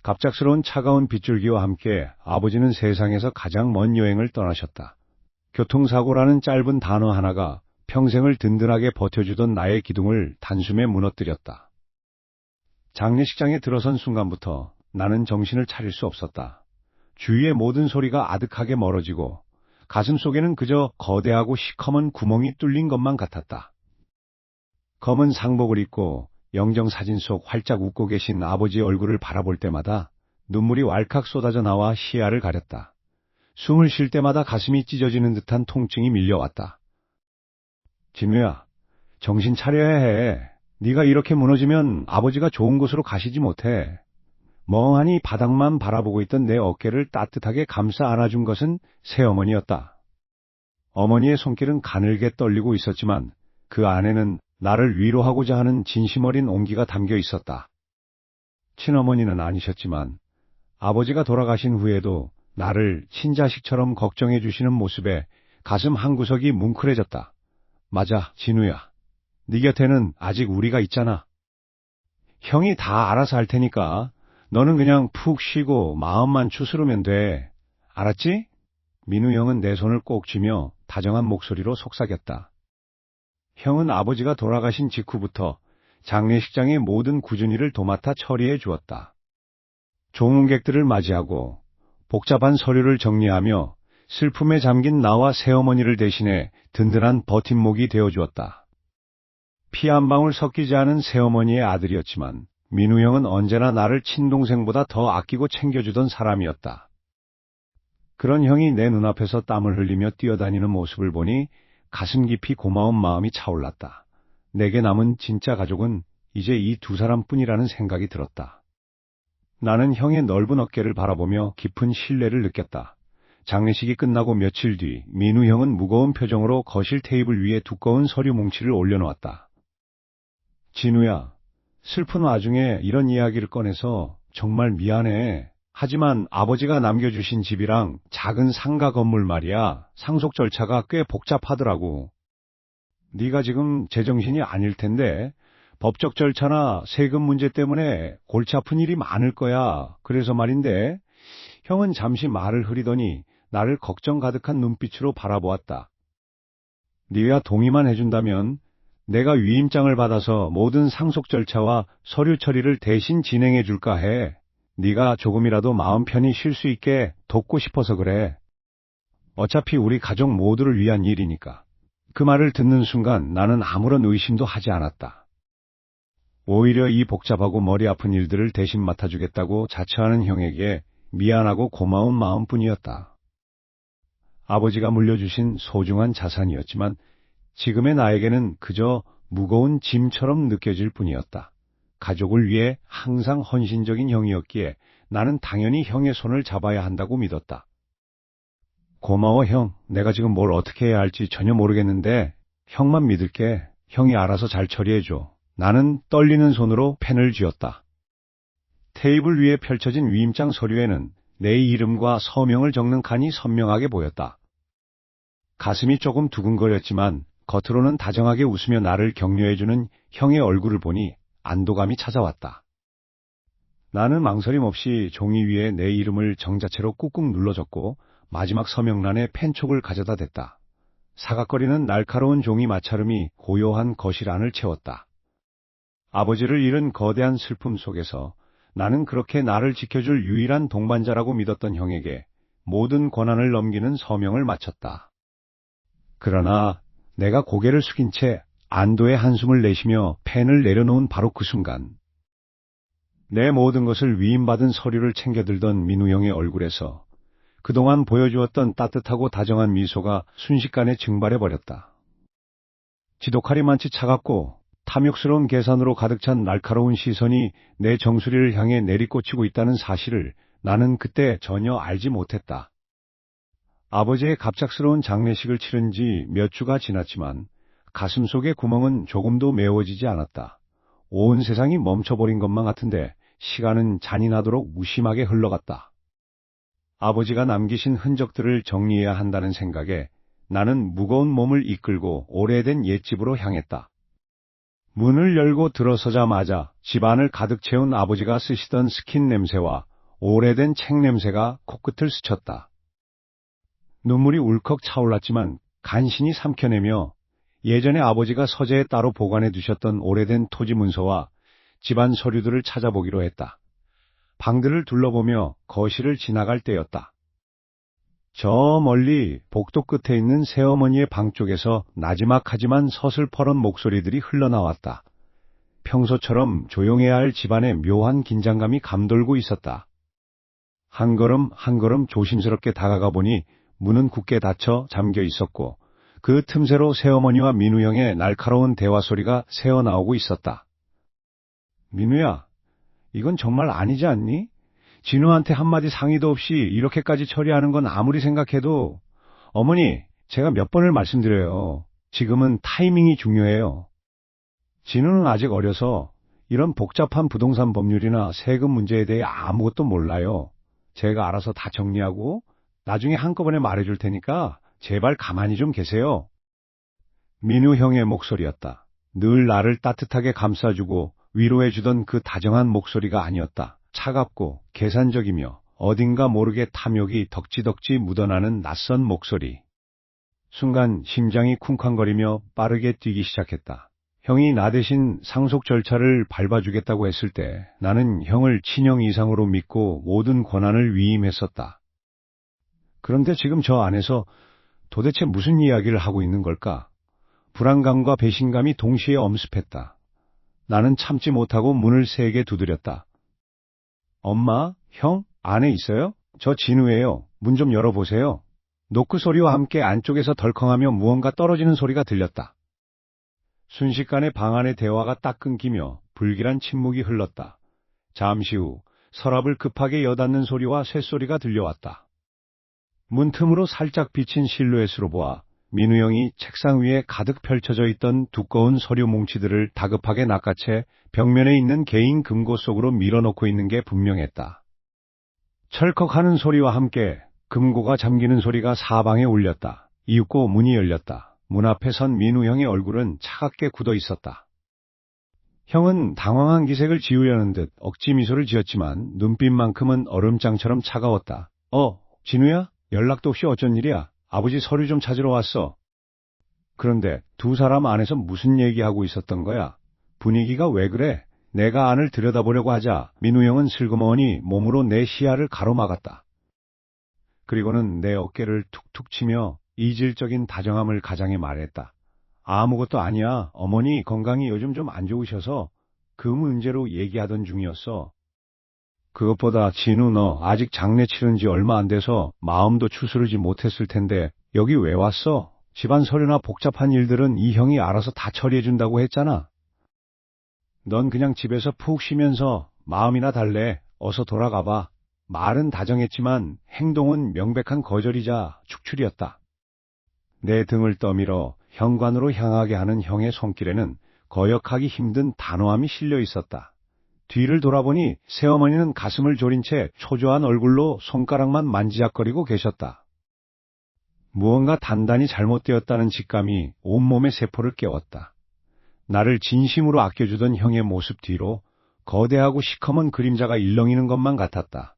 갑작스러운 차가운 빗줄기와 함께 아버지는 세상에서 가장 먼 여행을 떠나셨다. 교통사고라는 짧은 단어 하나가 평생을 든든하게 버텨주던 나의 기둥을 단숨에 무너뜨렸다. 장례식장에 들어선 순간부터 나는 정신을 차릴 수 없었다. 주위의 모든 소리가 아득하게 멀어지고 가슴 속에는 그저 거대하고 시커먼 구멍이 뚫린 것만 같았다. 검은 상복을 입고 영정사진 속 활짝 웃고 계신 아버지의 얼굴을 바라볼 때마다 눈물이 왈칵 쏟아져 나와 시야를 가렸다. 숨을 쉴 때마다 가슴이 찢어지는 듯한 통증이 밀려왔다. 진우야, 정신 차려야 해. 네가 이렇게 무너지면 아버지가 좋은 곳으로 가시지 못해. 멍하니 바닥만 바라보고 있던 내 어깨를 따뜻하게 감싸 안아준 것은 새어머니였다. 어머니의 손길은 가늘게 떨리고 있었지만 그 안에는 나를 위로하고자 하는 진심 어린 온기가 담겨 있었다. 친어머니는 아니셨지만 아버지가 돌아가신 후에도 나를 친자식처럼 걱정해 주시는 모습에 가슴 한구석이 뭉클해졌다. 맞아, 진우야. 네 곁에는 아직 우리가 있잖아. 형이 다 알아서 할 테니까 너는 그냥 푹 쉬고 마음만 추스르면 돼. 알았지? 민우 형은 내 손을 꼭 쥐며 다정한 목소리로 속삭였다. 형은 아버지가 돌아가신 직후부터 장례식장의 모든 굳은 일을 도맡아 처리해 주었다. 조문객들을 맞이하고 복잡한 서류를 정리하며 슬픔에 잠긴 나와 새어머니를 대신해 든든한 버팀목이 되어 주었다. 피 한 방울 섞이지 않은 새어머니의 아들이었지만 민우 형은 언제나 나를 친동생보다 더 아끼고 챙겨주던 사람이었다. 그런 형이 내 눈앞에서 땀을 흘리며 뛰어다니는 모습을 보니 가슴 깊이 고마운 마음이 차올랐다. 내게 남은 진짜 가족은 이제 이 두 사람뿐이라는 생각이 들었다. 나는 형의 넓은 어깨를 바라보며 깊은 신뢰를 느꼈다. 장례식이 끝나고 며칠 뒤 민우 형은 무거운 표정으로 거실 테이블 위에 두꺼운 서류 뭉치를 올려놓았다. 진우야, 슬픈 와중에 이런 이야기를 꺼내서 정말 미안해. 하지만 아버지가 남겨주신 집이랑 작은 상가 건물 말이야. 상속 절차가 꽤 복잡하더라고. 네가 지금 제정신이 아닐 텐데 법적 절차나 세금 문제 때문에 골치 아픈 일이 많을 거야. 그래서 말인데 형은 잠시 말을 흐리더니 나를 걱정 가득한 눈빛으로 바라보았다. 네가 동의만 해준다면 내가 위임장을 받아서 모든 상속 절차와 서류 처리를 대신 진행해 줄까 해. 네가 조금이라도 마음 편히 쉴 수 있게 돕고 싶어서 그래. 어차피 우리 가족 모두를 위한 일이니까. 그 말을 듣는 순간 나는 아무런 의심도 하지 않았다. 오히려 이 복잡하고 머리 아픈 일들을 대신 맡아주겠다고 자처하는 형에게 미안하고 고마운 마음뿐이었다. 아버지가 물려주신 소중한 자산이었지만 지금의 나에게는 그저 무거운 짐처럼 느껴질 뿐이었다. 가족을 위해 항상 헌신적인 형이었기에 나는 당연히 형의 손을 잡아야 한다고 믿었다. 고마워 형. 내가 지금 뭘 어떻게 해야 할지 전혀 모르겠는데 형만 믿을게. 형이 알아서 잘 처리해줘. 나는 떨리는 손으로 펜을 쥐었다. 테이블 위에 펼쳐진 위임장 서류에는 내 이름과 서명을 적는 칸이 선명하게 보였다. 가슴이 조금 두근거렸지만 겉으로는 다정하게 웃으며 나를 격려해주는 형의 얼굴을 보니 안도감이 찾아왔다. 나는 망설임 없이 종이 위에 내 이름을 정자체로 꾹꾹 눌러줬고 마지막 서명란에 펜촉을 가져다 댔다. 사각거리는 날카로운 종이 마찰음이 고요한 거실 안을 채웠다. 아버지를 잃은 거대한 슬픔 속에서 나는 그렇게 나를 지켜줄 유일한 동반자라고 믿었던 형에게 모든 권한을 넘기는 서명을 마쳤다. 그러나 내가 고개를 숙인 채 안도의 한숨을 내쉬며 펜을 내려놓은 바로 그 순간 내 모든 것을 위임받은 서류를 챙겨들던 민우 형의 얼굴에서 그동안 보여주었던 따뜻하고 다정한 미소가 순식간에 증발해버렸다. 지독하리만치 차갑고 탐욕스러운 계산으로 가득 찬 날카로운 시선이 내 정수리를 향해 내리꽂히고 있다는 사실을 나는 그때 전혀 알지 못했다. 아버지의 갑작스러운 장례식을 치른 지 몇 주가 지났지만 가슴 속의 구멍은 조금도 메워지지 않았다. 온 세상이 멈춰버린 것만 같은데 시간은 잔인하도록 무심하게 흘러갔다. 아버지가 남기신 흔적들을 정리해야 한다는 생각에 나는 무거운 몸을 이끌고 오래된 옛집으로 향했다. 문을 열고 들어서자마자 집안을 가득 채운 아버지가 쓰시던 스킨 냄새와 오래된 책 냄새가 코끝을 스쳤다. 눈물이 울컥 차올랐지만 간신히 삼켜내며 예전에 아버지가 서재에 따로 보관해 두셨던 오래된 토지 문서와 집안 서류들을 찾아보기로 했다. 방들을 둘러보며 거실을 지나갈 때였다. 저 멀리 복도 끝에 있는 새어머니의 방 쪽에서 나지막하지만 서슬퍼런 목소리들이 흘러나왔다. 평소처럼 조용해야 할 집안에 묘한 긴장감이 감돌고 있었다. 한 걸음 한 걸음 조심스럽게 다가가 보니 문은 굳게 닫혀 잠겨 있었고 그 틈새로 새어머니와 민우 형의 날카로운 대화 소리가 새어나오고 있었다. 민우야, 이건 정말 아니지 않니? 진우한테 한마디 상의도 없이 이렇게까지 처리하는 건 아무리 생각해도 어머니, 제가 몇 번을 말씀드려요. 지금은 타이밍이 중요해요. 진우는 아직 어려서 이런 복잡한 부동산 법률이나 세금 문제에 대해 아무것도 몰라요. 제가 알아서 다 정리하고 나중에 한꺼번에 말해줄 테니까 제발 가만히 좀 계세요. 민우 형의 목소리였다. 늘 나를 따뜻하게 감싸주고 위로해주던 그 다정한 목소리가 아니었다. 차갑고 계산적이며 어딘가 모르게 탐욕이 덕지덕지 묻어나는 낯선 목소리. 순간 심장이 쿵쾅거리며 빠르게 뛰기 시작했다. 형이 나 대신 상속 절차를 밟아주겠다고 했을 때 나는 형을 친형 이상으로 믿고 모든 권한을 위임했었다. 그런데 지금 저 안에서 도대체 무슨 이야기를 하고 있는 걸까? 불안감과 배신감이 동시에 엄습했다. 나는 참지 못하고 문을 세게 두드렸다. 엄마, 형, 안에 있어요? 저 진우예요. 문 좀 열어보세요. 노크 소리와 함께 안쪽에서 덜컹하며 무언가 떨어지는 소리가 들렸다. 순식간에 방 안의 대화가 딱 끊기며 불길한 침묵이 흘렀다. 잠시 후 서랍을 급하게 여닫는 소리와 쇳소리가 들려왔다. 문틈으로 살짝 비친 실루엣으로 보아 민우 형이 책상 위에 가득 펼쳐져 있던 두꺼운 서류 뭉치들을 다급하게 낚아채 벽면에 있는 개인 금고 속으로 밀어넣고 있는 게 분명했다. 철컥하는 소리와 함께 금고가 잠기는 소리가 사방에 울렸다. 이윽고 문이 열렸다. 문 앞에 선 민우 형의 얼굴은 차갑게 굳어 있었다. 형은 당황한 기색을 지우려는 듯 억지 미소를 지었지만 눈빛만큼은 얼음장처럼 차가웠다. 진우야? 연락도 없이 어쩐 일이야? 아버지 서류 좀 찾으러 왔어. 그런데 두 사람 안에서 무슨 얘기하고 있었던 거야? 분위기가 왜 그래? 내가 안을 들여다보려고 하자 민우 형은 슬그머니 몸으로 내 시야를 가로막았다. 그리고는 내 어깨를 툭툭 치며 이질적인 다정함을 가장해 말했다. 아무것도 아니야. 어머니 건강이 요즘 좀 안 좋으셔서 그 문제로 얘기하던 중이었어. 그것보다 진우 너 아직 장례 치른 지 얼마 안 돼서 마음도 추스르지 못했을 텐데 여기 왜 왔어? 집안 서류나 복잡한 일들은 이 형이 알아서 다 처리해준다고 했잖아. 넌 그냥 집에서 푹 쉬면서 마음이나 달래. 어서 돌아가봐. 말은 다정했지만 행동은 명백한 거절이자 축출이었다. 내 등을 떠밀어 현관으로 향하게 하는 형의 손길에는 거역하기 힘든 단호함이 실려 있었다. 뒤를 돌아보니 새어머니는 가슴을 졸인 채 초조한 얼굴로 손가락만 만지작거리고 계셨다. 무언가 단단히 잘못되었다는 직감이 온몸의 세포를 깨웠다. 나를 진심으로 아껴주던 형의 모습 뒤로 거대하고 시커먼 그림자가 일렁이는 것만 같았다.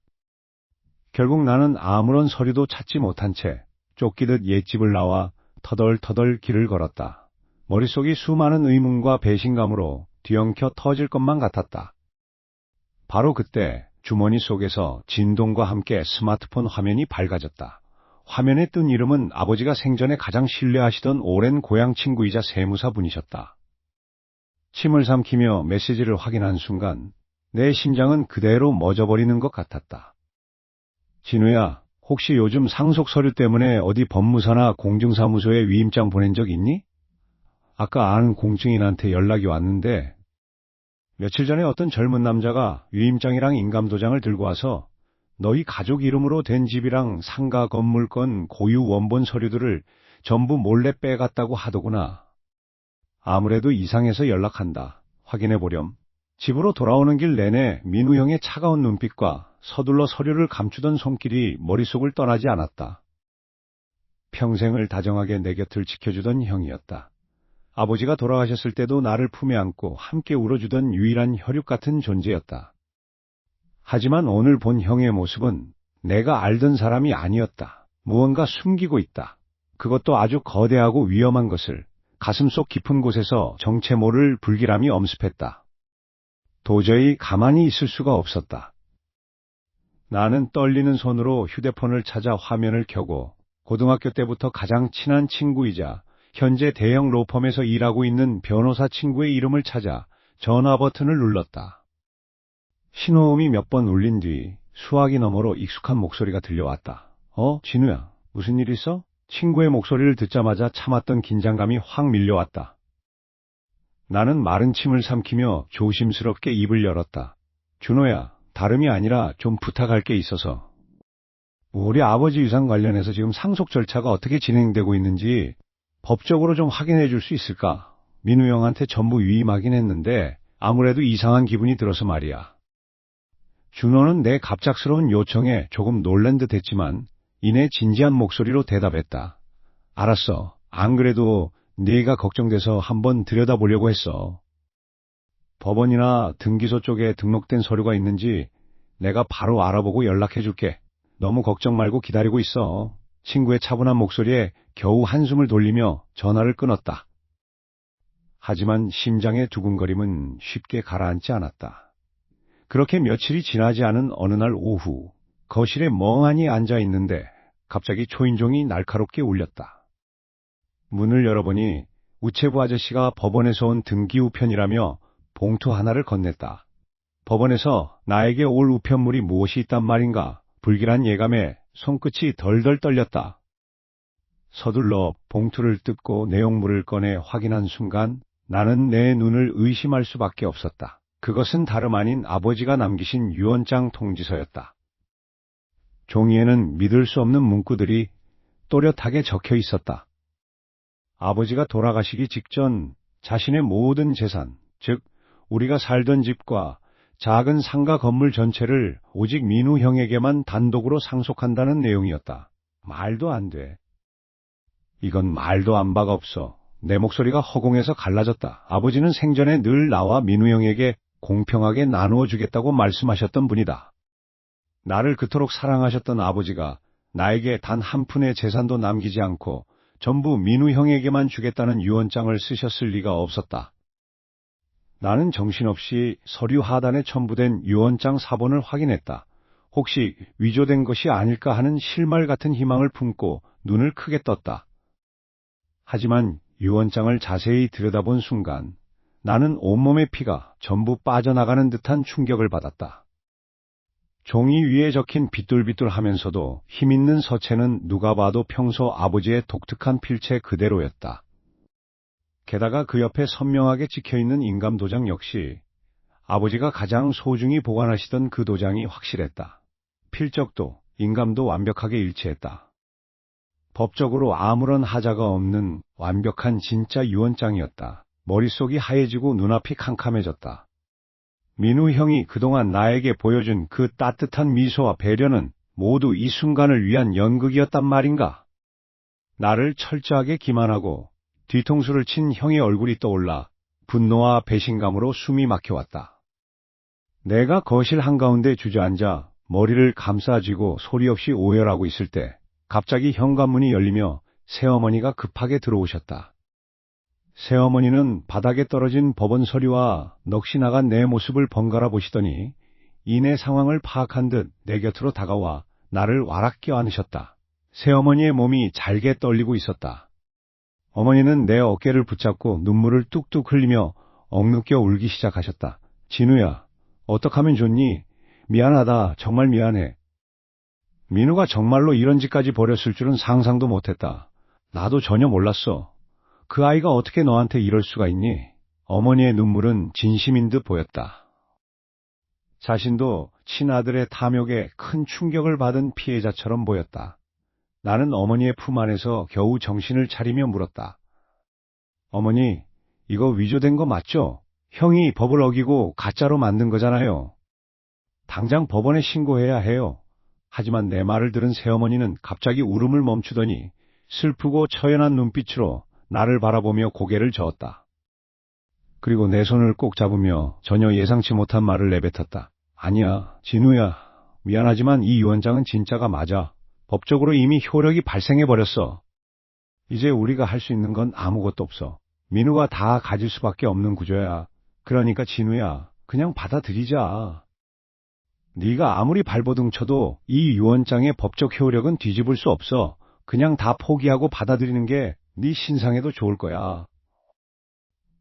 결국 나는 아무런 서류도 찾지 못한 채 쫓기듯 옛집을 나와 터덜터덜 길을 걸었다. 머릿속이 수많은 의문과 배신감으로 뒤엉켜 터질 것만 같았다. 바로 그때 주머니 속에서 진동과 함께 스마트폰 화면이 밝아졌다. 화면에 뜬 이름은 아버지가 생전에 가장 신뢰하시던 오랜 고향 친구이자 세무사분이셨다. 침을 삼키며 메시지를 확인한 순간 내 심장은 그대로 멎어버리는 것 같았다. 진우야, 혹시 요즘 상속 서류 때문에 어디 법무사나 공증사무소에 위임장 보낸 적 있니? 아까 아는 공증인한테 연락이 왔는데 며칠 전에 어떤 젊은 남자가 위임장이랑 인감도장을 들고 와서 너희 가족 이름으로 된 집이랑 상가 건물권 고유 원본 서류들을 전부 몰래 빼갔다고 하더구나. 아무래도 이상해서 연락한다. 확인해보렴. 집으로 돌아오는 길 내내 민우 형의 차가운 눈빛과 서둘러 서류를 감추던 손길이 머릿속을 떠나지 않았다. 평생을 다정하게 내 곁을 지켜주던 형이었다. 아버지가 돌아가셨을 때도 나를 품에 안고 함께 울어주던 유일한 혈육 같은 존재였다. 하지만 오늘 본 형의 모습은 내가 알던 사람이 아니었다. 무언가 숨기고 있다. 그것도 아주 거대하고 위험한 것을. 가슴속 깊은 곳에서 정체 모를 불길함이 엄습했다. 도저히 가만히 있을 수가 없었다. 나는 떨리는 손으로 휴대폰을 찾아 화면을 켜고 고등학교 때부터 가장 친한 친구이자 현재 대형 로펌에서 일하고 있는 변호사 친구의 이름을 찾아 전화 버튼을 눌렀다. 신호음이 몇 번 울린 뒤 수화기 너머로 익숙한 목소리가 들려왔다. 진우야, 무슨 일 있어? 친구의 목소리를 듣자마자 참았던 긴장감이 확 밀려왔다. 나는 마른 침을 삼키며 조심스럽게 입을 열었다. 준호야, 다름이 아니라 좀 부탁할 게 있어서. 우리 아버지 유산 관련해서 지금 상속 절차가 어떻게 진행되고 있는지 법적으로 좀 확인해 줄 수 있을까? 민우 형한테 전부 위임하긴 했는데 아무래도 이상한 기분이 들어서 말이야. 준호는 내 갑작스러운 요청에 조금 놀란 듯 했지만 이내 진지한 목소리로 대답했다. 알았어. 안 그래도 네가 걱정돼서 한번 들여다보려고 했어. 법원이나 등기소 쪽에 등록된 서류가 있는지 내가 바로 알아보고 연락해줄게. 너무 걱정 말고 기다리고 있어. 친구의 차분한 목소리에 겨우 한숨을 돌리며 전화를 끊었다. 하지만 심장의 두근거림은 쉽게 가라앉지 않았다. 그렇게 며칠이 지나지 않은 어느 날 오후, 거실에 멍하니 앉아 있는데 갑자기 초인종이 날카롭게 울렸다. 문을 열어보니 우체부 아저씨가 법원에서 온 등기 우편이라며 봉투 하나를 건넸다. 법원에서 나에게 올 우편물이 무엇이 있단 말인가? 불길한 예감에 손끝이 덜덜 떨렸다. 서둘러 봉투를 뜯고 내용물을 꺼내 확인한 순간 나는 내 눈을 의심할 수밖에 없었다. 그것은 다름 아닌 아버지가 남기신 유언장 통지서였다. 종이에는 믿을 수 없는 문구들이 또렷하게 적혀 있었다. 아버지가 돌아가시기 직전 자신의 모든 재산, 즉 우리가 살던 집과 작은 상가 건물 전체를 오직 민우 형에게만 단독으로 상속한다는 내용이었다. 말도 안 돼. 이건 말도 안 바가 없어. 내 목소리가 허공에서 갈라졌다. 아버지는 생전에 늘 나와 민우 형에게 공평하게 나누어 주겠다고 말씀하셨던 분이다. 나를 그토록 사랑하셨던 아버지가 나에게 단 한 푼의 재산도 남기지 않고 전부 민우 형에게만 주겠다는 유언장을 쓰셨을 리가 없었다. 나는 정신없이 서류 하단에 첨부된 유언장 사본을 확인했다. 혹시 위조된 것이 아닐까 하는 실말 같은 희망을 품고 눈을 크게 떴다. 하지만 유언장을 자세히 들여다본 순간 나는 온몸의 피가 전부 빠져나가는 듯한 충격을 받았다. 종이 위에 적힌 비뚤비뚤하면서도 힘있는 서체는 누가 봐도 평소 아버지의 독특한 필체 그대로였다. 게다가 그 옆에 선명하게 찍혀있는 인감도장 역시 아버지가 가장 소중히 보관하시던 그 도장이 확실했다. 필적도 인감도 완벽하게 일치했다. 법적으로 아무런 하자가 없는 완벽한 진짜 유언장이었다. 머릿속이 하얘지고 눈앞이 캄캄해졌다. 민우 형이 그동안 나에게 보여준 그 따뜻한 미소와 배려는 모두 이 순간을 위한 연극이었단 말인가? 나를 철저하게 기만하고 뒤통수를 친 형의 얼굴이 떠올라 분노와 배신감으로 숨이 막혀왔다. 내가 거실 한가운데 주저앉아 머리를 감싸쥐고 소리 없이 오열하고 있을 때 갑자기 현관문이 열리며 새어머니가 급하게 들어오셨다. 새어머니는 바닥에 떨어진 법원 서류와 넋이 나간 내 모습을 번갈아 보시더니 이내 상황을 파악한 듯 내 곁으로 다가와 나를 와락 껴안으셨다. 새어머니의 몸이 잘게 떨리고 있었다. 어머니는 내 어깨를 붙잡고 눈물을 뚝뚝 흘리며 억눌겨 울기 시작하셨다. 진우야, 어떡하면 좋니? 미안하다. 정말 미안해. 민우가 정말로 이런 짓까지 벌였을 줄은 상상도 못했다. 나도 전혀 몰랐어. 그 아이가 어떻게 너한테 이럴 수가 있니? 어머니의 눈물은 진심인 듯 보였다. 자신도 친아들의 탐욕에 큰 충격을 받은 피해자처럼 보였다. 나는 어머니의 품 안에서 겨우 정신을 차리며 물었다. 어머니, 이거 위조된 거 맞죠? 형이 법을 어기고 가짜로 만든 거잖아요. 당장 법원에 신고해야 해요. 하지만 내 말을 들은 새어머니는 갑자기 울음을 멈추더니 슬프고 처연한 눈빛으로 나를 바라보며 고개를 저었다. 그리고 내 손을 꼭 잡으며 전혀 예상치 못한 말을 내뱉었다. 아니야, 진우야. 미안하지만 이 유언장은 진짜가 맞아. 법적으로 이미 효력이 발생해버렸어. 이제 우리가 할 수 있는 건 아무것도 없어. 민우가 다 가질 수밖에 없는 구조야. 그러니까 진우야, 그냥 받아들이자. 네가 아무리 발버둥 쳐도 이 유언장의 법적 효력은 뒤집을 수 없어. 그냥 다 포기하고 받아들이는 게 네 신상에도 좋을 거야.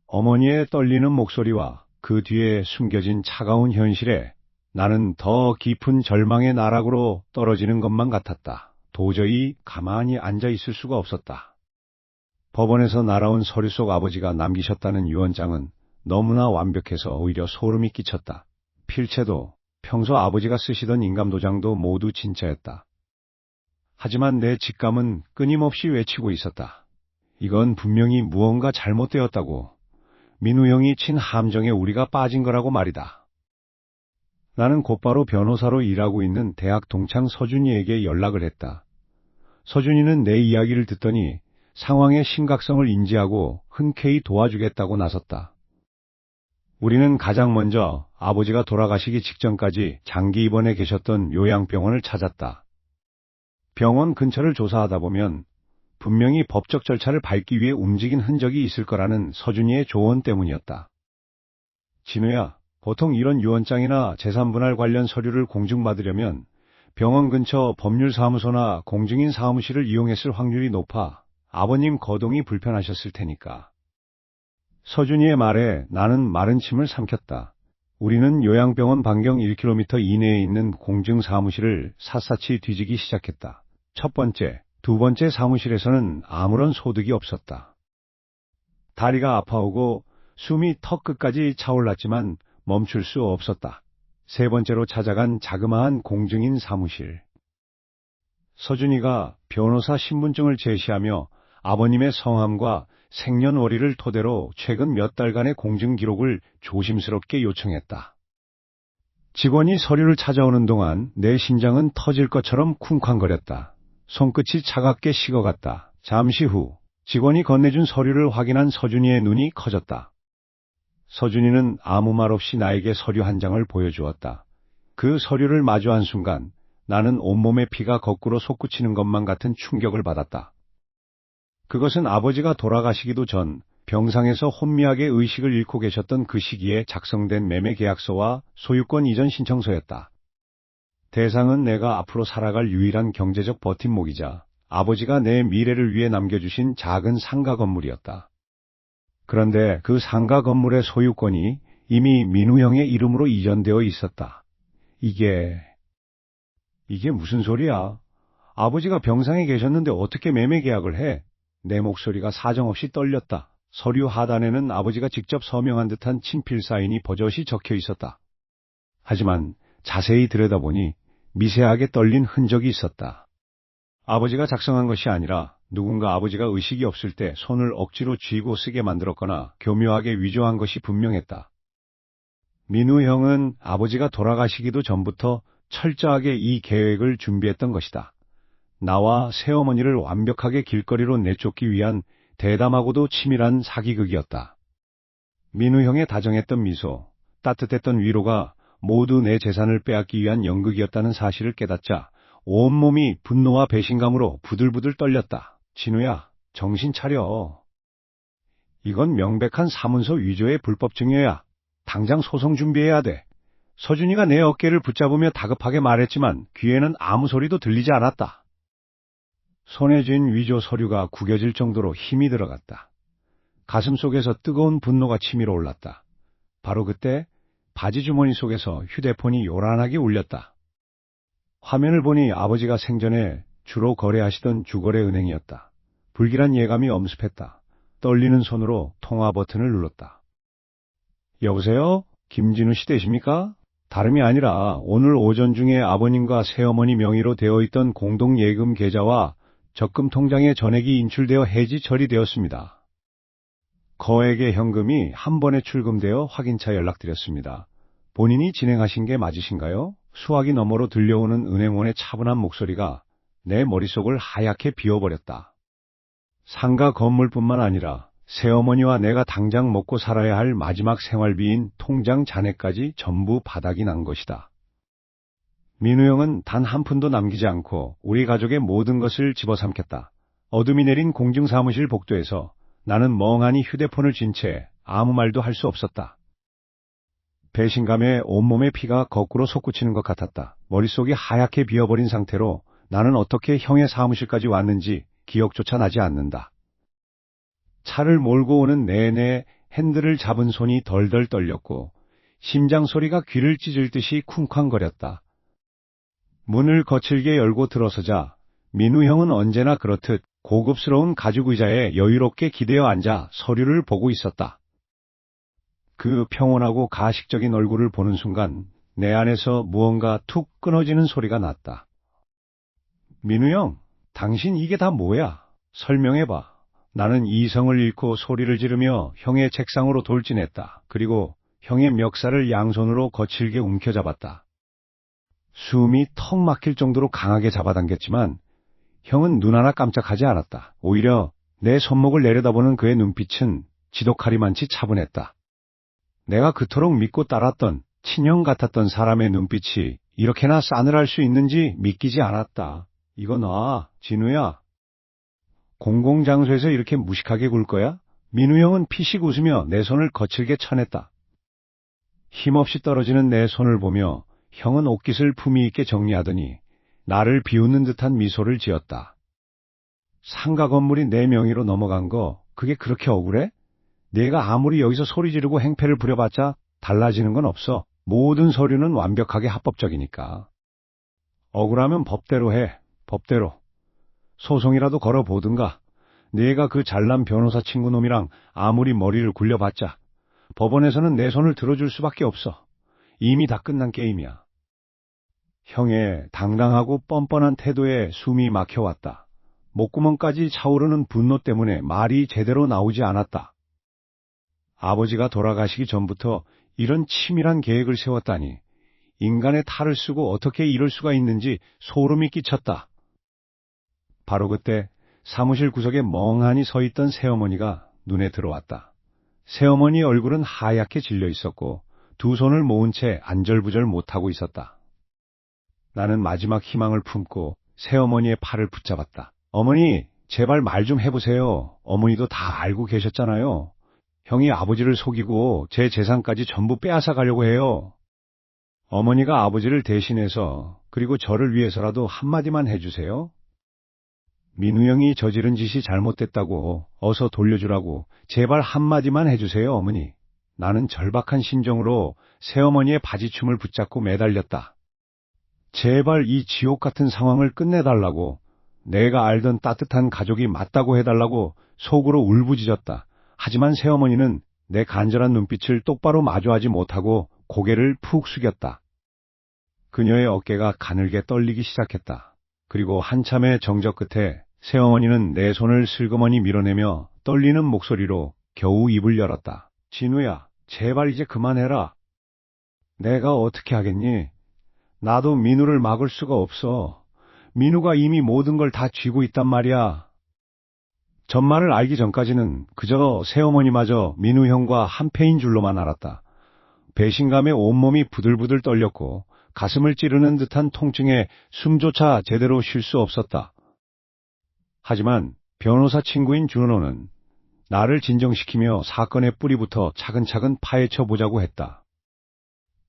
어머니의 떨리는 목소리와 그 뒤에 숨겨진 차가운 현실에 나는 더 깊은 절망의 나락으로 떨어지는 것만 같았다. 도저히 가만히 앉아 있을 수가 없었다. 법원에서 날아온 서류 속 아버지가 남기셨다는 유언장은 너무나 완벽해서 오히려 소름이 끼쳤다. 필체도 평소 아버지가 쓰시던 인감도장도 모두 진짜였다. 하지만 내 직감은 끊임없이 외치고 있었다. 이건 분명히 무언가 잘못되었다고. 민우 형이 친 함정에 우리가 빠진 거라고 말이다. 나는 곧바로 변호사로 일하고 있는 대학 동창 서준이에게 연락을 했다. 서준이는 내 이야기를 듣더니 상황의 심각성을 인지하고 흔쾌히 도와주겠다고 나섰다. 우리는 가장 먼저 아버지가 돌아가시기 직전까지 장기 입원해 계셨던 요양병원을 찾았다. 병원 근처를 조사하다 보면 분명히 법적 절차를 밟기 위해 움직인 흔적이 있을 거라는 서준이의 조언 때문이었다. 진우야, 보통 이런 유언장이나 재산분할 관련 서류를 공증받으려면 병원 근처 법률사무소나 공증인 사무실을 이용했을 확률이 높아. 아버님 거동이 불편하셨을 테니까. 서준이의 말에 나는 마른 침을 삼켰다. 우리는 요양병원 반경 1km 이내에 있는 공증사무실을 샅샅이 뒤지기 시작했다. 첫 번째, 두 번째 사무실에서는 아무런 소득이 없었다. 다리가 아파오고 숨이 턱 끝까지 차올랐지만 멈출 수 없었다. 세 번째로 찾아간 자그마한 공증인 사무실. 서준이가 변호사 신분증을 제시하며 아버님의 성함과 생년월일을 토대로 최근 몇 달간의 공증 기록을 조심스럽게 요청했다. 직원이 서류를 찾아오는 동안 내 심장은 터질 것처럼 쿵쾅거렸다. 손끝이 차갑게 식어갔다. 잠시 후 직원이 건네준 서류를 확인한 서준이의 눈이 커졌다. 서준이는 아무 말 없이 나에게 서류 한 장을 보여주었다. 그 서류를 마주한 순간 나는 온몸의 피가 거꾸로 솟구치는 것만 같은 충격을 받았다. 그것은 아버지가 돌아가시기도 전 병상에서 혼미하게 의식을 잃고 계셨던 그 시기에 작성된 매매계약서와 소유권 이전 신청서였다. 대상은 내가 앞으로 살아갈 유일한 경제적 버팀목이자 아버지가 내 미래를 위해 남겨주신 작은 상가 건물이었다. 그런데 그 상가 건물의 소유권이 이미 민우 형의 이름으로 이전되어 있었다. 이게 무슨 소리야? 아버지가 병상에 계셨는데 어떻게 매매 계약을 해? 내 목소리가 사정없이 떨렸다. 서류 하단에는 아버지가 직접 서명한 듯한 친필 사인이 버젓이 적혀 있었다. 하지만 자세히 들여다보니 미세하게 떨린 흔적이 있었다. 아버지가 작성한 것이 아니라 누군가 아버지가 의식이 없을 때 손을 억지로 쥐고 쓰게 만들었거나 교묘하게 위조한 것이 분명했다. 민우 형은 아버지가 돌아가시기도 전부터 철저하게 이 계획을 준비했던 것이다. 나와 새어머니를 완벽하게 길거리로 내쫓기 위한 대담하고도 치밀한 사기극이었다. 민우 형의 다정했던 미소, 따뜻했던 위로가 모두 내 재산을 빼앗기 위한 연극이었다는 사실을 깨닫자 온몸이 분노와 배신감으로 부들부들 떨렸다. 진우야, 정신 차려. 이건 명백한 사문서 위조의 불법 증여야. 당장 소송 준비해야 돼. 서준이가 내 어깨를 붙잡으며 다급하게 말했지만 귀에는 아무 소리도 들리지 않았다. 손에 쥔 위조 서류가 구겨질 정도로 힘이 들어갔다. 가슴 속에서 뜨거운 분노가 치밀어 올랐다. 바로 그때 바지 주머니 속에서 휴대폰이 요란하게 울렸다. 화면을 보니 아버지가 생전에 주로 거래하시던 주거래은행이었다. 불길한 예감이 엄습했다. 떨리는 손으로 통화 버튼을 눌렀다. 여보세요? 김진우 씨 되십니까? 다름이 아니라 오늘 오전 중에 아버님과 새어머니 명의로 되어 있던 공동예금 계좌와 적금 통장에 전액이 인출되어 해지 처리되었습니다. 거액의 현금이 한 번에 출금되어 확인차 연락드렸습니다. 본인이 진행하신 게 맞으신가요? 수화기 너머로 들려오는 은행원의 차분한 목소리가 내 머릿속을 하얗게 비워버렸다. 상가 건물뿐만 아니라 새어머니와 내가 당장 먹고 살아야 할 마지막 생활비인 통장 잔액까지 전부 바닥이 난 것이다. 민우 형은 단 한 푼도 남기지 않고 우리 가족의 모든 것을 집어삼켰다. 어둠이 내린 공중사무실 복도에서 나는 멍하니 휴대폰을 쥔 채 아무 말도 할 수 없었다. 배신감에 온몸의 피가 거꾸로 솟구치는 것 같았다. 머릿속이 하얗게 비어버린 상태로 나는 어떻게 형의 사무실까지 왔는지 기억조차 나지 않는다. 차를 몰고 오는 내내 핸들을 잡은 손이 덜덜 떨렸고 심장 소리가 귀를 찢을 듯이 쿵쾅거렸다. 문을 거칠게 열고 들어서자 민우 형은 언제나 그렇듯 고급스러운 가죽 의자에 여유롭게 기대어 앉아 서류를 보고 있었다. 그 평온하고 가식적인 얼굴을 보는 순간 내 안에서 무언가 툭 끊어지는 소리가 났다. 민우 형, 당신 이게 다 뭐야? 설명해봐. 나는 이성을 잃고 소리를 지르며 형의 책상으로 돌진했다. 그리고 형의 멱살을 양손으로 거칠게 움켜잡았다. 숨이 턱 막힐 정도로 강하게 잡아당겼지만 형은 눈 하나 깜짝하지 않았다. 오히려 내 손목을 내려다보는 그의 눈빛은 지독하리만치 차분했다. 내가 그토록 믿고 따랐던 친형 같았던 사람의 눈빛이 이렇게나 싸늘할 수 있는지 믿기지 않았다. 이거 놔, 진우야. 공공장소에서 이렇게 무식하게 굴 거야? 민우 형은 피식 웃으며 내 손을 거칠게 쳐냈다. 힘없이 떨어지는 내 손을 보며 형은 옷깃을 품위 있게 정리하더니 나를 비웃는 듯한 미소를 지었다. 상가 건물이 내 명의로 넘어간 거 그게 그렇게 억울해? 내가 아무리 여기서 소리 지르고 행패를 부려봤자 달라지는 건 없어. 모든 서류는 완벽하게 합법적이니까. 억울하면 법대로 해. 법대로. 소송이라도 걸어보든가. 네가 그 잘난 변호사 친구놈이랑 아무리 머리를 굴려봤자 법원에서는 내 손을 들어줄 수밖에 없어. 이미 다 끝난 게임이야. 형의 당당하고 뻔뻔한 태도에 숨이 막혀왔다. 목구멍까지 차오르는 분노 때문에 말이 제대로 나오지 않았다. 아버지가 돌아가시기 전부터 이런 치밀한 계획을 세웠다니 인간의 탈을 쓰고 어떻게 이럴 수가 있는지 소름이 끼쳤다. 바로 그때 사무실 구석에 멍하니 서 있던 새어머니가 눈에 들어왔다. 새어머니의 얼굴은 하얗게 질려 있었고 두 손을 모은 채 안절부절 못하고 있었다. 나는 마지막 희망을 품고 새어머니의 팔을 붙잡았다. 어머니, 제발 말 좀 해보세요. 어머니도 다 알고 계셨잖아요. 형이 아버지를 속이고 제 재산까지 전부 빼앗아 가려고 해요. 어머니가 아버지를 대신해서 그리고 저를 위해서라도 한마디만 해주세요. 민우 형이 저지른 짓이 잘못됐다고 어서 돌려주라고 제발 한마디만 해주세요, 어머니. 나는 절박한 심정으로 새어머니의 바지춤을 붙잡고 매달렸다. 제발 이 지옥 같은 상황을 끝내달라고, 내가 알던 따뜻한 가족이 맞다고 해달라고 속으로 울부짖었다. 하지만 새어머니는 내 간절한 눈빛을 똑바로 마주하지 못하고 고개를 푹 숙였다. 그녀의 어깨가 가늘게 떨리기 시작했다. 그리고 한참의 정적 끝에 새어머니는 내 손을 슬그머니 밀어내며 떨리는 목소리로 겨우 입을 열었다. 진우야, 제발 이제 그만해라. 내가 어떻게 하겠니? 나도 민우를 막을 수가 없어. 민우가 이미 모든 걸 다 쥐고 있단 말이야. 전말을 알기 전까지는 그저 새어머니마저 민우 형과 한패인 줄로만 알았다. 배신감에 온몸이 부들부들 떨렸고 가슴을 찌르는 듯한 통증에 숨조차 제대로 쉴 수 없었다. 하지만 변호사 친구인 준호는 나를 진정시키며 사건의 뿌리부터 차근차근 파헤쳐 보자고 했다.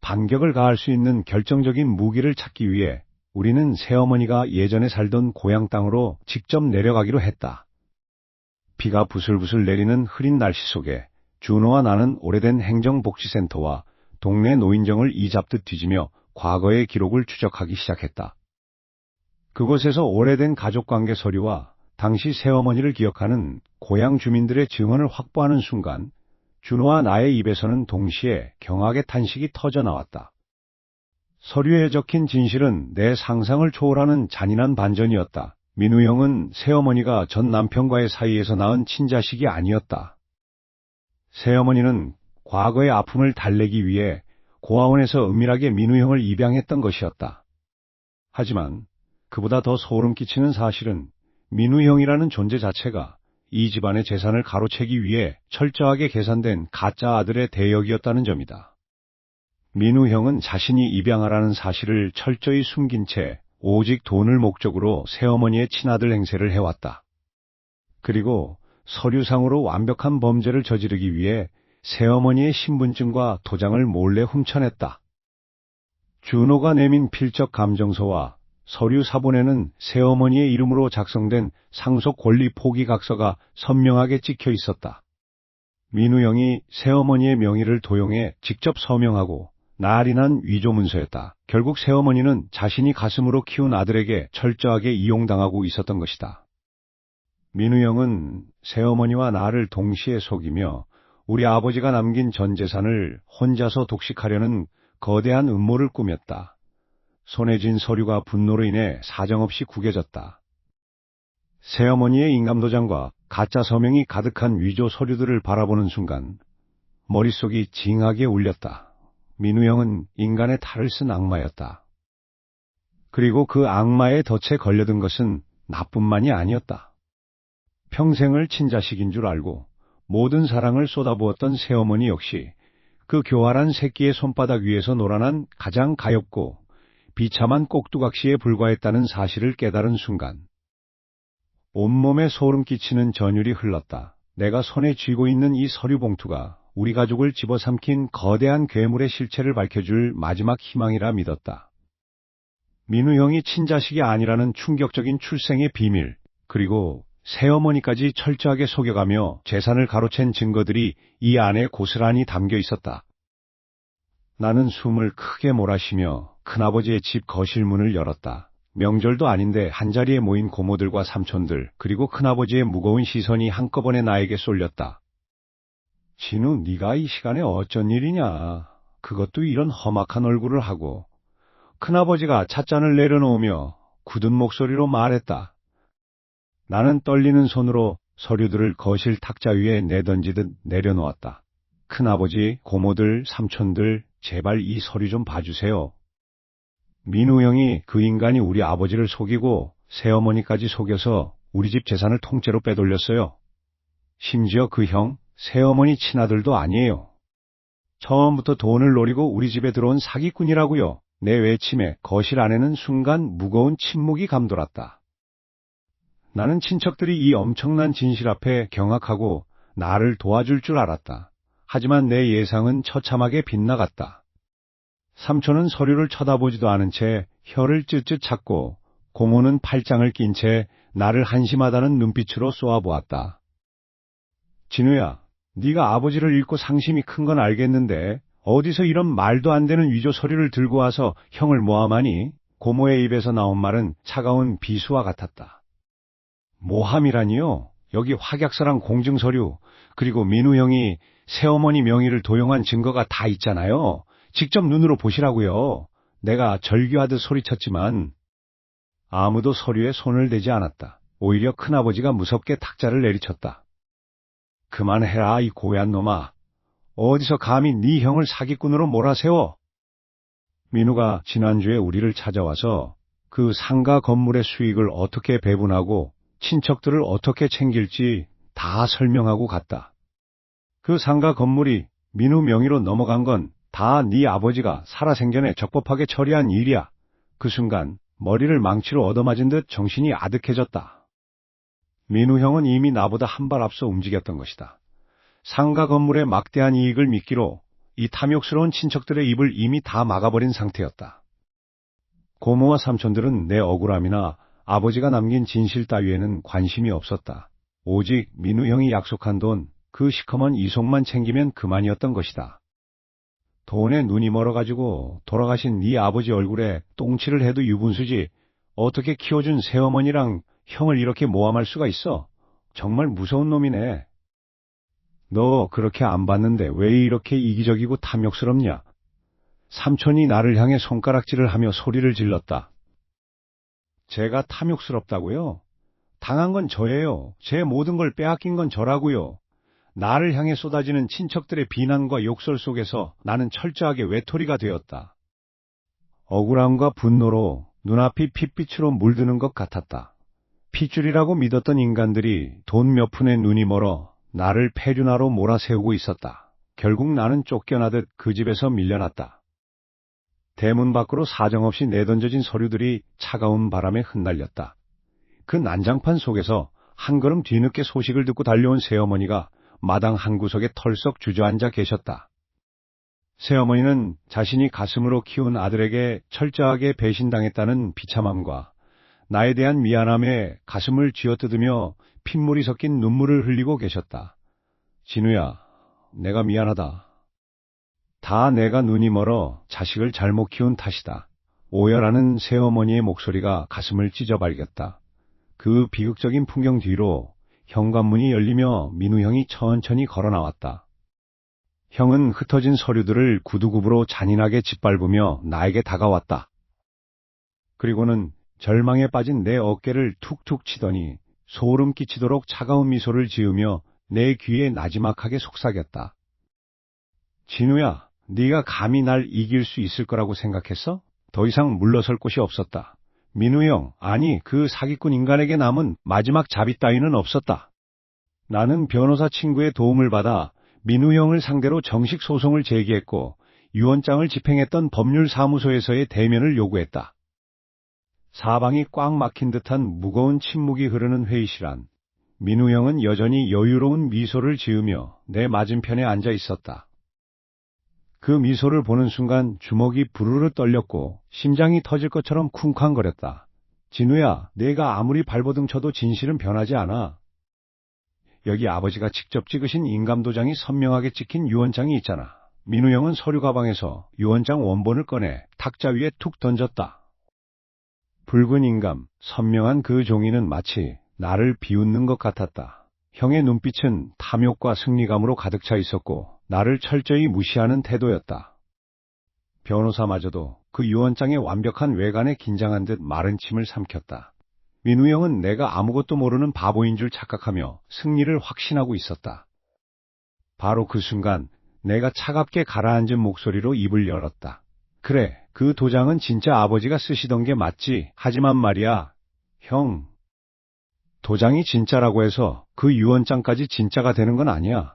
반격을 가할 수 있는 결정적인 무기를 찾기 위해 우리는 새어머니가 예전에 살던 고향 땅으로 직접 내려가기로 했다. 비가 부슬부슬 내리는 흐린 날씨 속에 준호와 나는 오래된 행정복지센터와 동네 노인정을 이잡듯 뒤지며 과거의 기록을 추적하기 시작했다. 그곳에서 오래된 가족관계 서류와 당시 새어머니를 기억하는 고향 주민들의 증언을 확보하는 순간 준호와 나의 입에서는 동시에 경악의 탄식이 터져나왔다. 서류에 적힌 진실은 내 상상을 초월하는 잔인한 반전이었다. 민우 형은 새어머니가 전 남편과의 사이에서 낳은 친자식이 아니었다. 새어머니는 과거의 아픔을 달래기 위해 고아원에서 은밀하게 민우 형을 입양했던 것이었다. 하지만 그보다 더 소름 끼치는 사실은 민우 형이라는 존재 자체가 이 집안의 재산을 가로채기 위해 철저하게 계산된 가짜 아들의 대역이었다는 점이다. 민우 형은 자신이 입양하라는 사실을 철저히 숨긴 채 오직 돈을 목적으로 새어머니의 친아들 행세를 해왔다. 그리고 서류상으로 완벽한 범죄를 저지르기 위해 새어머니의 신분증과 도장을 몰래 훔쳐냈다. 준호가 내민 필적 감정서와 서류 사본에는 새어머니의 이름으로 작성된 상속 권리 포기 각서가 선명하게 찍혀 있었다. 민우 형이 새어머니의 명의를 도용해 직접 서명하고 날인한 위조 문서였다. 결국 새어머니는 자신이 가슴으로 키운 아들에게 철저하게 이용당하고 있었던 것이다. 민우 형은 새어머니와 나를 동시에 속이며 우리 아버지가 남긴 전 재산을 혼자서 독식하려는 거대한 음모를 꾸몄다. 손에 쥔 서류가 분노로 인해 사정없이 구겨졌다. 새어머니의 인감도장과 가짜 서명이 가득한 위조 서류들을 바라보는 순간 머릿속이 징하게 울렸다. 민우 형은 인간의 탈을 쓴 악마였다. 그리고 그 악마의 덫에 걸려든 것은 나뿐만이 아니었다. 평생을 친자식인 줄 알고 모든 사랑을 쏟아부었던 새어머니 역시 그 교활한 새끼의 손바닥 위에서 놀아난 가장 가엾고 비참한 꼭두각시에 불과했다는 사실을 깨달은 순간 온몸에 소름 끼치는 전율이 흘렀다. 내가 손에 쥐고 있는 이 서류 봉투가 우리 가족을 집어삼킨 거대한 괴물의 실체를 밝혀줄 마지막 희망이라 믿었다. 민우 형이 친자식이 아니라는 충격적인 출생의 비밀, 그리고 새어머니까지 철저하게 속여가며 재산을 가로챈 증거들이 이 안에 고스란히 담겨 있었다. 나는 숨을 크게 몰아쉬며 큰아버지의 집 거실 문을 열었다. 명절도 아닌데 한자리에 모인 고모들과 삼촌들, 그리고 큰아버지의 무거운 시선이 한꺼번에 나에게 쏠렸다. 진우, 네가 이 시간에 어쩐 일이냐. 그것도 이런 험악한 얼굴을 하고. 큰아버지가 찻잔을 내려놓으며 굳은 목소리로 말했다. 나는 떨리는 손으로 서류들을 거실 탁자 위에 내던지듯 내려놓았다. 큰아버지, 고모들, 삼촌들, 제발 이 서류 좀 봐주세요. 민우 형이 그 인간이 우리 아버지를 속이고 새어머니까지 속여서 우리 집 재산을 통째로 빼돌렸어요. 심지어 그 형, 새어머니 친아들도 아니에요. 처음부터 돈을 노리고 우리 집에 들어온 사기꾼이라고요. 내 외침에 거실 안에는 순간 무거운 침묵이 감돌았다. 나는 친척들이 이 엄청난 진실 앞에 경악하고 나를 도와줄 줄 알았다. 하지만 내 예상은 처참하게 빗나갔다. 삼촌은 서류를 쳐다보지도 않은 채 혀를 쯧쯧 찾고 고모는 팔짱을 낀 채 나를 한심하다는 눈빛으로 쏘아보았다. 진우야, 네가 아버지를 잃고 상심이 큰 건 알겠는데 어디서 이런 말도 안 되는 위조 서류를 들고 와서 형을 모함하니? 고모의 입에서 나온 말은 차가운 비수와 같았다. 모함이라니요? 여기 확약서랑 공증서류, 그리고 민우 형이 새어머니 명의를 도용한 증거가 다 있잖아요. 직접 눈으로 보시라고요. 내가 절규하듯 소리쳤지만 아무도 서류에 손을 대지 않았다. 오히려 큰아버지가 무섭게 탁자를 내리쳤다. 그만해라, 이 고얀 놈아. 어디서 감히 네 형을 사기꾼으로 몰아세워? 민우가 지난주에 우리를 찾아와서 그 상가 건물의 수익을 어떻게 배분하고 친척들을 어떻게 챙길지 다 설명하고 갔다. 그 상가 건물이 민우 명의로 넘어간 건 다 네 아버지가 살아생전에 적법하게 처리한 일이야. 그 순간 머리를 망치로 얻어맞은 듯 정신이 아득해졌다. 민우 형은 이미 나보다 한 발 앞서 움직였던 것이다. 상가 건물의 막대한 이익을 미끼로 이 탐욕스러운 친척들의 입을 이미 다 막아버린 상태였다. 고모와 삼촌들은 내 억울함이나 아버지가 남긴 진실 따위에는 관심이 없었다. 오직 민우 형이 약속한 돈, 그 시커먼 이속만 챙기면 그만이었던 것이다. 돈에 눈이 멀어가지고 돌아가신 네 아버지 얼굴에 똥칠을 해도 유분수지 어떻게 키워준 새어머니랑 형을 이렇게 모함할 수가 있어? 정말 무서운 놈이네. 너 그렇게 안 봤는데 왜 이렇게 이기적이고 탐욕스럽냐? 삼촌이 나를 향해 손가락질을 하며 소리를 질렀다. 제가 탐욕스럽다고요? 당한 건 저예요. 제 모든 걸 빼앗긴 건 저라고요. 나를 향해 쏟아지는 친척들의 비난과 욕설 속에서 나는 철저하게 외톨이가 되었다. 억울함과 분노로 눈앞이 핏빛으로 물드는 것 같았다. 핏줄이라고 믿었던 인간들이 돈 몇 푼에 눈이 멀어 나를 폐륜화로 몰아세우고 있었다. 결국 나는 쫓겨나듯 그 집에서 밀려났다. 대문 밖으로 사정없이 내던져진 서류들이 차가운 바람에 흩날렸다. 그 난장판 속에서 한 걸음 뒤늦게 소식을 듣고 달려온 새어머니가 마당 한 구석에 털썩 주저앉아 계셨다. 새어머니는 자신이 가슴으로 키운 아들에게 철저하게 배신당했다는 비참함과 나에 대한 미안함에 가슴을 쥐어뜯으며 핏물이 섞인 눈물을 흘리고 계셨다. 진우야, 내가 미안하다. 다 내가 눈이 멀어 자식을 잘못 키운 탓이다. 오열하는 새어머니의 목소리가 가슴을 찢어발겼다. 그 비극적인 풍경 뒤로 현관문이 열리며 민우 형이 천천히 걸어 나왔다. 형은 흩어진 서류들을 구두굽으로 잔인하게 짓밟으며 나에게 다가왔다. 그리고는 절망에 빠진 내 어깨를 툭툭 치더니 소름 끼치도록 차가운 미소를 지으며 내 귀에 나지막하게 속삭였다. 진우야, 네가 감히 날 이길 수 있을 거라고 생각했어? 더 이상 물러설 곳이 없었다. 민우 형, 아니 그 사기꾼 인간에게 남은 마지막 자비 따위는 없었다. 나는 변호사 친구의 도움을 받아 민우 형을 상대로 정식 소송을 제기했고 유언장을 집행했던 법률사무소에서의 대면을 요구했다. 사방이 꽉 막힌 듯한 무거운 침묵이 흐르는 회의실 안, 민우 형은 여전히 여유로운 미소를 지으며 내 맞은편에 앉아 있었다. 그 미소를 보는 순간 주먹이 부르르 떨렸고 심장이 터질 것처럼 쿵쾅거렸다. 진우야, 내가 아무리 발버둥 쳐도 진실은 변하지 않아. 여기 아버지가 직접 찍으신 인감도장이 선명하게 찍힌 유언장이 있잖아. 민우 형은 서류 가방에서 유언장 원본을 꺼내 탁자 위에 툭 던졌다. 붉은 인감, 선명한 그 종이는 마치 나를 비웃는 것 같았다. 형의 눈빛은 탐욕과 승리감으로 가득 차 있었고 나를 철저히 무시하는 태도였다. 변호사마저도 그 유언장의 완벽한 외관에 긴장한 듯 마른 침을 삼켰다. 민우 형은 내가 아무것도 모르는 바보인 줄 착각하며 승리를 확신하고 있었다. 바로 그 순간 내가 차갑게 가라앉은 목소리로 입을 열었다. 그래, 그 도장은 진짜 아버지가 쓰시던 게 맞지. 하지만 말이야, 형. 도장이 진짜라고 해서 그 유언장까지 진짜가 되는 건 아니야.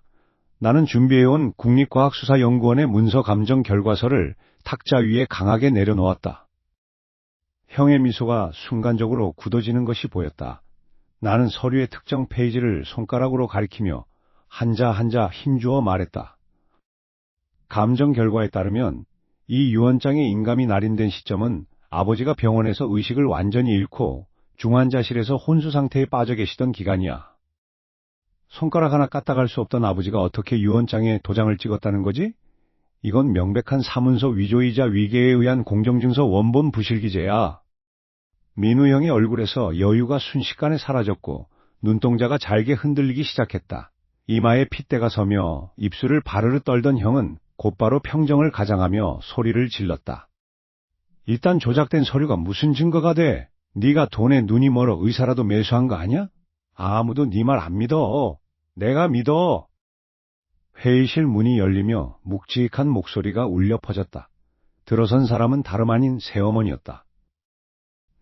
나는 준비해온 국립과학수사연구원의 문서 감정 결과서를 탁자 위에 강하게 내려놓았다. 형의 미소가 순간적으로 굳어지는 것이 보였다. 나는 서류의 특정 페이지를 손가락으로 가리키며 한자 한자 힘주어 말했다. 감정 결과에 따르면 이 유언장의 인감이 날인된 시점은 아버지가 병원에서 의식을 완전히 잃고 중환자실에서 혼수 상태에 빠져 계시던 기간이야. 손가락 하나 까딱할 수 없던 아버지가 어떻게 유언장에 도장을 찍었다는 거지? 이건 명백한 사문서 위조이자 위계에 의한 공정증서 원본 부실기재야. 민우 형의 얼굴에서 여유가 순식간에 사라졌고 눈동자가 잘게 흔들리기 시작했다. 이마에 핏대가 서며 입술을 바르르 떨던 형은 곧바로 평정을 가장하며 소리를 질렀다. 일단 조작된 서류가 무슨 증거가 돼? 네가 돈에 눈이 멀어 의사라도 매수한 거 아니야? 아무도 네 말 안 믿어. 내가 믿어. 회의실 문이 열리며 묵직한 목소리가 울려 퍼졌다. 들어선 사람은 다름 아닌 새어머니였다.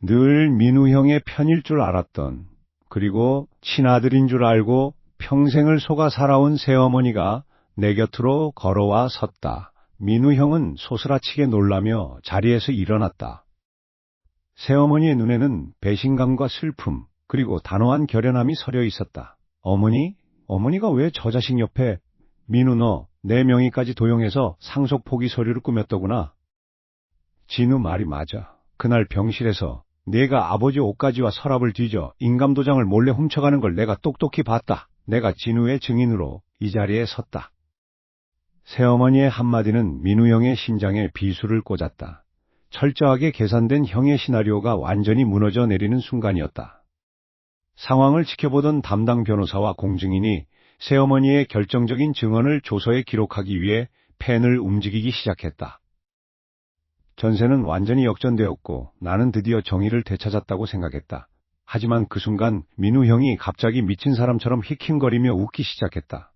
늘 민우 형의 편일 줄 알았던, 그리고 친아들인 줄 알고 평생을 속아 살아온 새어머니가 내 곁으로 걸어와 섰다. 민우 형은 소스라치게 놀라며 자리에서 일어났다. 새어머니의 눈에는 배신감과 슬픔, 그리고 단호한 결연함이 서려 있었다. 어머니? 어머니가 왜 저 자식 옆에? 민우, 너 내 명의까지 도용해서 상속 포기 서류를 꾸몄더구나. 진우 말이 맞아. 그날 병실에서 내가 아버지 옷가지와 서랍을 뒤져 인감도장을 몰래 훔쳐가는 걸 내가 똑똑히 봤다. 내가 진우의 증인으로 이 자리에 섰다. 새어머니의 한마디는 민우 형의 심장에 비수를 꽂았다. 철저하게 계산된 형의 시나리오가 완전히 무너져 내리는 순간이었다. 상황을 지켜보던 담당 변호사와 공증인이 새어머니의 결정적인 증언을 조서에 기록하기 위해 펜을 움직이기 시작했다. 전세는 완전히 역전되었고 나는 드디어 정의를 되찾았다고 생각했다. 하지만 그 순간 민우 형이 갑자기 미친 사람처럼 히킹거리며 웃기 시작했다.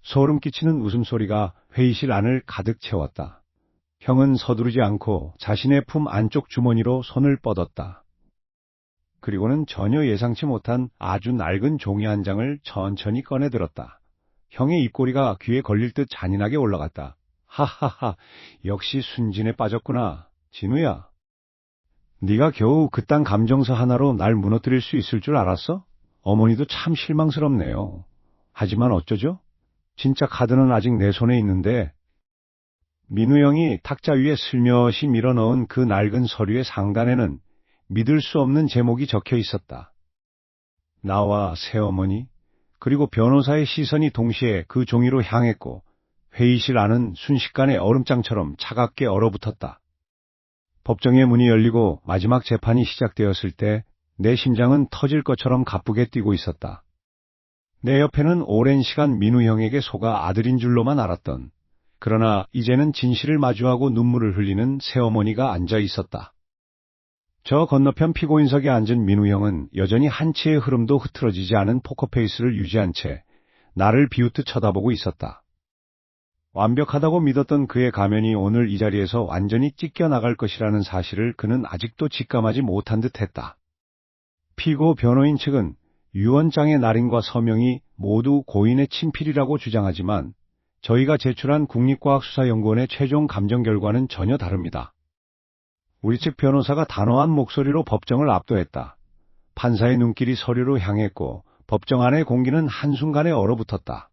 소름 끼치는 웃음소리가 회의실 안을 가득 채웠다. 형은 서두르지 않고 자신의 품 안쪽 주머니로 손을 뻗었다. 그리고는 전혀 예상치 못한 아주 낡은 종이 한 장을 천천히 꺼내들었다. 형의 입꼬리가 귀에 걸릴 듯 잔인하게 올라갔다. 하하하, 역시 순진에 빠졌구나. 진우야. 네가 겨우 그딴 감정서 하나로 날 무너뜨릴 수 있을 줄 알았어? 어머니도 참 실망스럽네요. 하지만 어쩌죠? 진짜 카드는 아직 내 손에 있는데. 민우 형이 탁자 위에 슬며시 밀어넣은 그 낡은 서류의 상단에는 믿을 수 없는 제목이 적혀 있었다. 나와 새어머니, 그리고 변호사의 시선이 동시에 그 종이로 향했고 회의실 안은 순식간에 얼음장처럼 차갑게 얼어붙었다. 법정의 문이 열리고 마지막 재판이 시작되었을 때 내 심장은 터질 것처럼 가쁘게 뛰고 있었다. 내 옆에는 오랜 시간 민우 형에게 속아 아들인 줄로만 알았던, 그러나 이제는 진실을 마주하고 눈물을 흘리는 새어머니가 앉아 있었다. 저 건너편 피고인석에 앉은 민우 형은 여전히 한치의 흐름도 흐트러지지 않은 포커페이스를 유지한 채 나를 비웃듯 쳐다보고 있었다. 완벽하다고 믿었던 그의 가면이 오늘 이 자리에서 완전히 찢겨나갈 것이라는 사실을 그는 아직도 직감하지 못한 듯했다. 피고 변호인 측은 유언장의 날인과 서명이 모두 고인의 친필이라고 주장하지만 저희가 제출한 국립과학수사연구원의 최종 감정 결과는 전혀 다릅니다. 우리 측 변호사가 단호한 목소리로 법정을 압도했다. 판사의 눈길이 서류로 향했고 법정 안의 공기는 한순간에 얼어붙었다.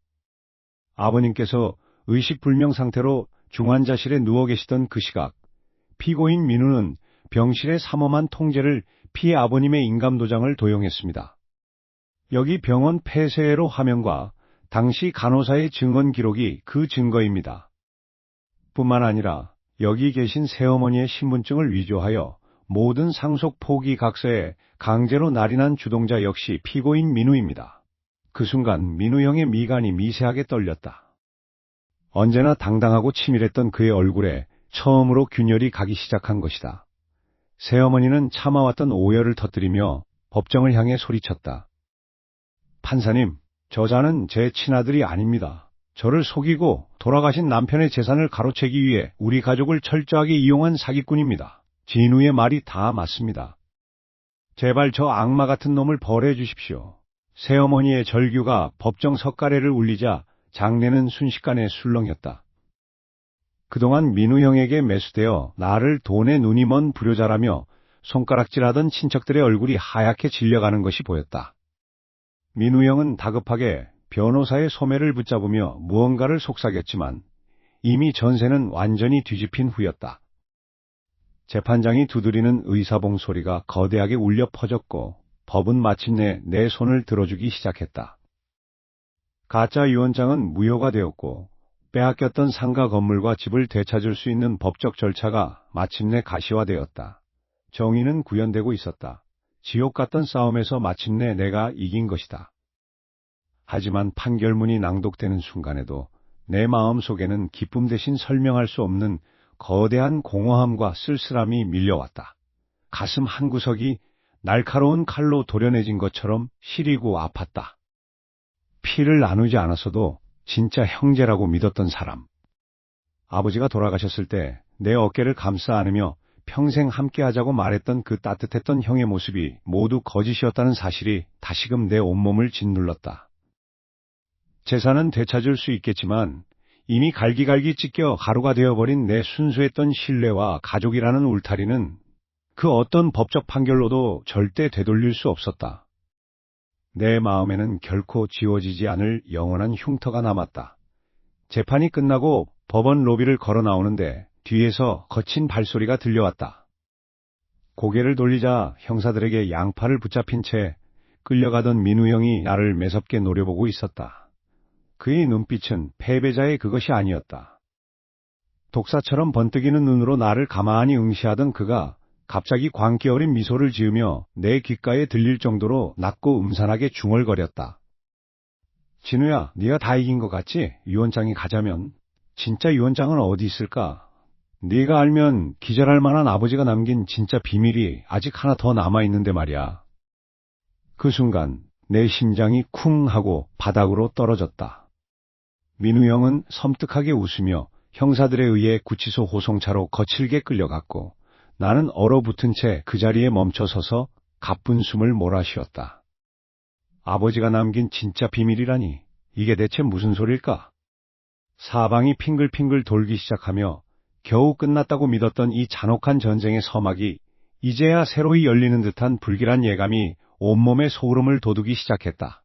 아버님께서 의식불명 상태로 중환자실에 누워 계시던 그 시각, 피고인 민우는 병실의 삼엄한 통제를 피해 아버님의 인감도장을 도용했습니다. 여기 병원 폐쇄로 화면과 당시 간호사의 증언 기록이 그 증거입니다. 뿐만 아니라 여기 계신 새어머니의 신분증을 위조하여 모든 상속 포기 각서에 강제로 날인한 주동자 역시 피고인 민우입니다. 그 순간 민우 형의 미간이 미세하게 떨렸다. 언제나 당당하고 치밀했던 그의 얼굴에 처음으로 균열이 가기 시작한 것이다. 새어머니는 참아왔던 오열을 터뜨리며 법정을 향해 소리쳤다. 판사님, 저자는 제 친아들이 아닙니다. 저를 속이고 돌아가신 남편의 재산을 가로채기 위해 우리 가족을 철저하게 이용한 사기꾼입니다. 진우의 말이 다 맞습니다. 제발 저 악마 같은 놈을 벌해 주십시오. 새어머니의 절규가 법정 석가래를 울리자 장례는 순식간에 술렁였다. 그동안 민우 형에게 매수되어 나를 돈에 눈이 먼 불효자라며 손가락질하던 친척들의 얼굴이 하얗게 질려가는 것이 보였다. 민우 형은 다급하게 변호사의 소매를 붙잡으며 무언가를 속삭였지만 이미 전세는 완전히 뒤집힌 후였다. 재판장이 두드리는 의사봉 소리가 거대하게 울려 퍼졌고 법은 마침내 내 손을 들어주기 시작했다. 가짜 유언장은 무효가 되었고 빼앗겼던 상가 건물과 집을 되찾을 수 있는 법적 절차가 마침내 가시화되었다. 정의는 구현되고 있었다. 지옥 같던 싸움에서 마침내 내가 이긴 것이다. 하지만 판결문이 낭독되는 순간에도 내 마음 속에는 기쁨 대신 설명할 수 없는 거대한 공허함과 쓸쓸함이 밀려왔다. 가슴 한구석이 날카로운 칼로 도려내진 것처럼 시리고 아팠다. 피를 나누지 않았어도 진짜 형제라고 믿었던 사람. 아버지가 돌아가셨을 때 내 어깨를 감싸 안으며 평생 함께하자고 말했던 그 따뜻했던 형의 모습이 모두 거짓이었다는 사실이 다시금 내 온몸을 짓눌렀다. 재산은 되찾을 수 있겠지만 이미 갈기갈기 찢겨 가루가 되어버린 내 순수했던 신뢰와 가족이라는 울타리는 그 어떤 법적 판결로도 절대 되돌릴 수 없었다. 내 마음에는 결코 지워지지 않을 영원한 흉터가 남았다. 재판이 끝나고 법원 로비를 걸어 나오는데 뒤에서 거친 발소리가 들려왔다. 고개를 돌리자 형사들에게 양팔을 붙잡힌 채 끌려가던 민우 형이 나를 매섭게 노려보고 있었다. 그의 눈빛은 패배자의 그것이 아니었다. 독사처럼 번뜩이는 눈으로 나를 가만히 응시하던 그가 갑자기 광기 어린 미소를 지으며 내 귓가에 들릴 정도로 낮고 음산하게 중얼거렸다. 진우야, 네가 다 이긴 것 같지? 유언장이 가자면. 진짜 유언장은 어디 있을까? 네가 알면 기절할 만한 아버지가 남긴 진짜 비밀이 아직 하나 더 남아있는데 말이야. 그 순간 내 심장이 쿵 하고 바닥으로 떨어졌다. 민우 형은 섬뜩하게 웃으며 형사들에 의해 구치소 호송차로 거칠게 끌려갔고 나는 얼어붙은 채 그 자리에 멈춰서서 가쁜 숨을 몰아쉬었다. 아버지가 남긴 진짜 비밀이라니, 이게 대체 무슨 소릴까? 사방이 핑글핑글 돌기 시작하며 겨우 끝났다고 믿었던 이 잔혹한 전쟁의 서막이 이제야 새로이 열리는 듯한 불길한 예감이 온몸에 소름을 돋우기 시작했다.